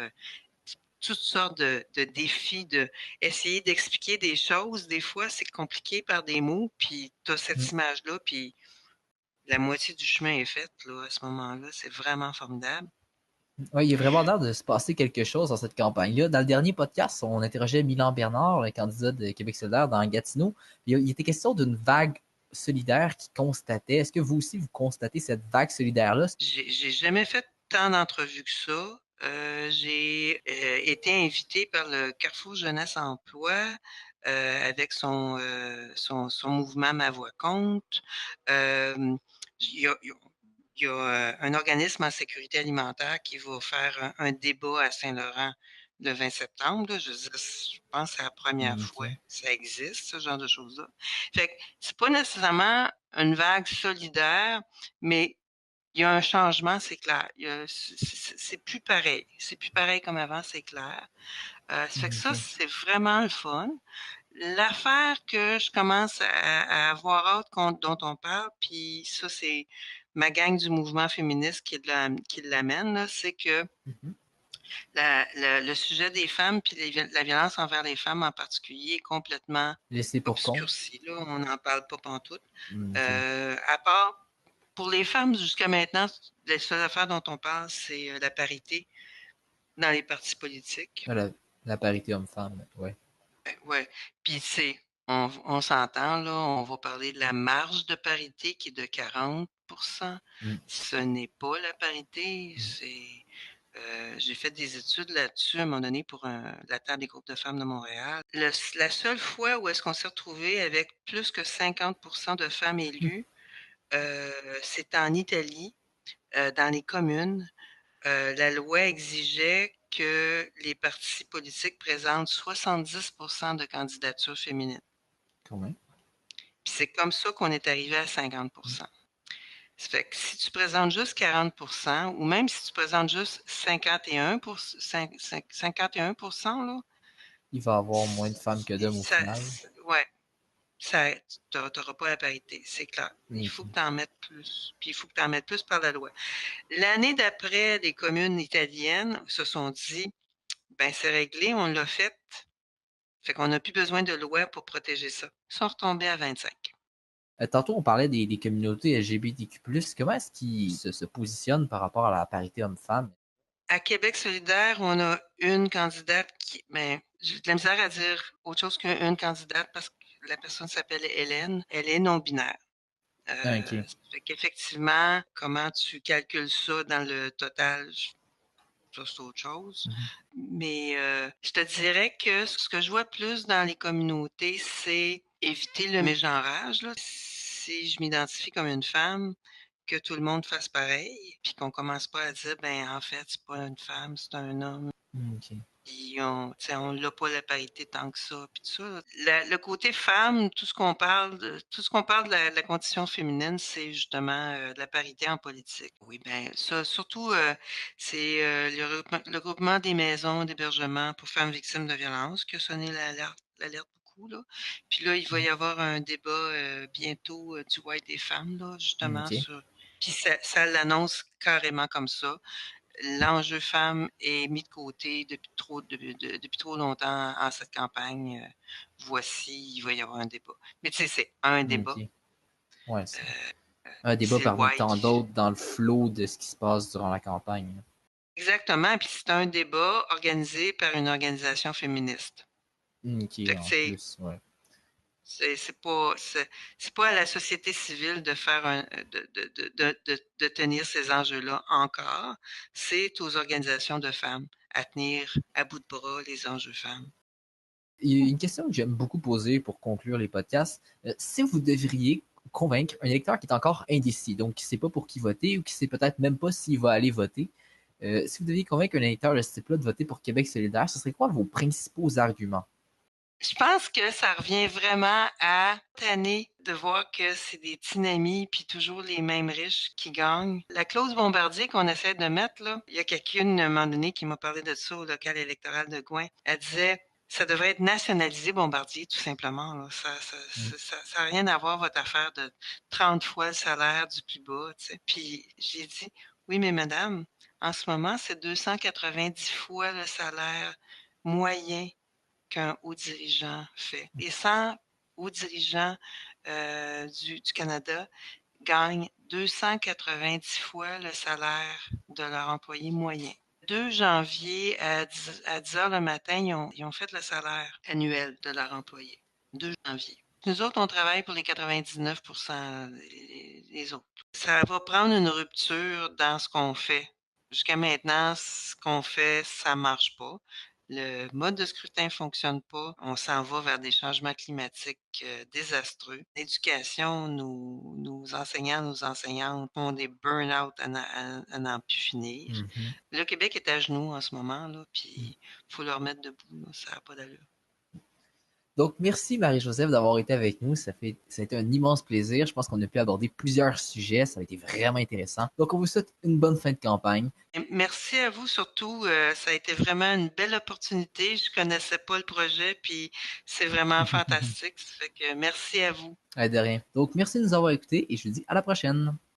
toutes sortes de défis, de essayer d'expliquer des choses. Des fois, c'est compliqué par des mots, puis tu as cette Mm. image-là, puis la moitié du chemin est faite là, à ce moment-là. C'est vraiment formidable. Ouais, il y a vraiment l'air de se passer quelque chose dans cette campagne-là. Dans le dernier podcast, on interrogeait Milan Bernard, le candidat de Québec solidaire dans Gatineau. Il était question d'une vague solidaire qui constatait. Est-ce que vous aussi, vous constatez cette vague solidaire-là? J'ai jamais fait tant d'entrevues que ça. J'ai été invitée par le Carrefour Jeunesse Emploi avec son mouvement Ma Voix compte. Euh, il y a, il y a un organisme en sécurité alimentaire qui va faire un débat à Saint-Laurent le 20 septembre. Là. Je pense que c'est la première fois Ok. que ça existe, ce genre de choses-là. Fait que c'est pas nécessairement une vague solidaire, mais il y a un changement, c'est clair. C'est plus pareil. C'est plus pareil comme avant, c'est clair. Ça fait que ça, Ok. c'est vraiment le fun. L'affaire que je commence à avoir hâte dont on parle, puis ça, c'est ma gang du mouvement féministe qui l'amène, là, c'est que Mhm. le sujet des femmes, puis la violence envers les femmes en particulier, est complètement Laissé pour compte. obscurci. Là, on n'en parle pas pantoute. Ok. À part pour les femmes, jusqu'à maintenant, les seules affaires dont on parle, c'est la parité dans les partis politiques. Ah, la parité homme-femme, ouais. Ouais. Puis c'est, on s'entend, là, on va parler de la marge de parité qui est de 40%. Mm. Ce n'est pas la parité, Mm. j'ai fait des études là-dessus à un moment donné pour la Terre des groupes de femmes de Montréal. La seule fois où est-ce qu'on s'est retrouvé avec plus que 50% de femmes Mm. élues, c'est en Italie, dans les communes. La loi exigeait que les partis politiques présentent 70% de candidatures féminines. Quand même. Puis c'est comme ça qu'on est arrivé à 50%. Ça fait que si tu présentes juste 40%, ou même si tu présentes juste 51%, là, Il va y avoir moins de femmes que d'hommes au ça, final. ouais, ça, tu n'auras pas la parité, c'est clair. Il faut que Ok. tu en mettes plus. Puis il faut que tu en mettes plus par la loi. L'année d'après, les communes italiennes se sont dit, ben c'est réglé, on l'a fait. Fait qu'on n'a plus besoin de loi pour protéger ça. Ils sont retombés à 25. Tantôt, on parlait des communautés LGBTQ+. Comment est-ce qu'ils se positionnent par rapport à la parité homme-femme? À Québec solidaire, on a une candidate qui, ben, j'ai de la misère à dire autre chose qu'une candidate parce que la personne s'appelle Hélène. Elle est non-binaire. Ah, ok. Ça fait qu'effectivement, comment tu calcules ça dans le total, ça c'est autre chose. Mhm. Mais je te dirais que ce que je vois plus dans les communautés, c'est éviter le mégenrage, là. Si je m'identifie comme une femme, que tout le monde fasse pareil, puis qu'on commence pas à dire, ben en fait, c'est pas une femme, c'est un homme. Ok. Puis on l'a pas la parité tant que ça, puis tout ça. Le côté femme, tout ce qu'on parle de la condition féminine, c'est justement de la parité en politique. Oui, ben ça, surtout, c'est le groupement des maisons d'hébergement pour femmes victimes de violences qui a sonné l'alerte beaucoup, là. Puis là, il va y avoir un débat bientôt du White des femmes, là, justement, Ok. sur. Puis ça l'annonce carrément comme ça. L'enjeu femme est mis de côté depuis trop longtemps en cette campagne. Voici, il va y avoir un débat. Mais tu sais, c'est un débat. Ok. Ouais, c'est Euh, un débat c'est le parmi white tant qui. d'autres dans le flot de ce qui se passe durant la campagne. Exactement. Puis c'est un débat organisé par une organisation féministe. Ok, Fait que en c'est. plus, ouais. C'est pas à la société civile de faire de tenir ces enjeux-là encore. C'est aux organisations de femmes à tenir à bout de bras les enjeux femmes. Il y a une question que j'aime beaucoup poser pour conclure les podcasts. Si vous devriez convaincre un électeur qui est encore indécis, donc qui ne sait pas pour qui voter ou qui ne sait peut-être même pas s'il va aller voter, si vous deviez convaincre un électeur de ce type-là de voter pour Québec solidaire, ce serait quoi vos principaux arguments? Je pense que ça revient vraiment à tanner de voir que c'est des tsunamis puis toujours les mêmes riches qui gagnent. La clause Bombardier qu'on essaie de mettre, là, il y a quelqu'un à un moment donné qui m'a parlé de ça au local électoral de Gouin. Elle disait ça devrait être nationalisé Bombardier, tout simplement. Là. Mm. Ça a rien à voir votre affaire de 30 fois le salaire du plus bas. Tu sais. Puis j'ai dit oui, mais madame, en ce moment, c'est 290 fois le salaire moyen qu'un haut dirigeant fait. Les 100 hauts dirigeants du Canada gagnent 290 fois le salaire de leur employé moyen. Le 2 janvier à 10 heures le matin, ils ont fait le salaire annuel de leur employé. 2 janvier. Nous autres, on travaille pour les 99% des autres. Ça va prendre une rupture dans ce qu'on fait. Jusqu'à maintenant, ce qu'on fait, ça marche pas. Le mode de scrutin fonctionne pas. On s'en va vers des changements climatiques désastreux. L'éducation, nos enseignants, nos enseignantes font des burn-out à n'en plus finir. Mhm. Le Québec est à genoux en ce moment, là, puis il faut le remettre debout. Là, ça n'a pas d'allure. Donc, merci Marie-Joseph d'avoir été avec nous. Ça a été un immense plaisir. Je pense qu'on a pu aborder plusieurs sujets. Ça a été vraiment intéressant. Donc, on vous souhaite une bonne fin de campagne. Et merci à vous surtout. Ça a été vraiment une belle opportunité. Je connaissais pas le projet, puis c'est vraiment fantastique. Ça fait que merci à vous. De rien. Donc, merci de nous avoir écoutés et je vous dis à la prochaine.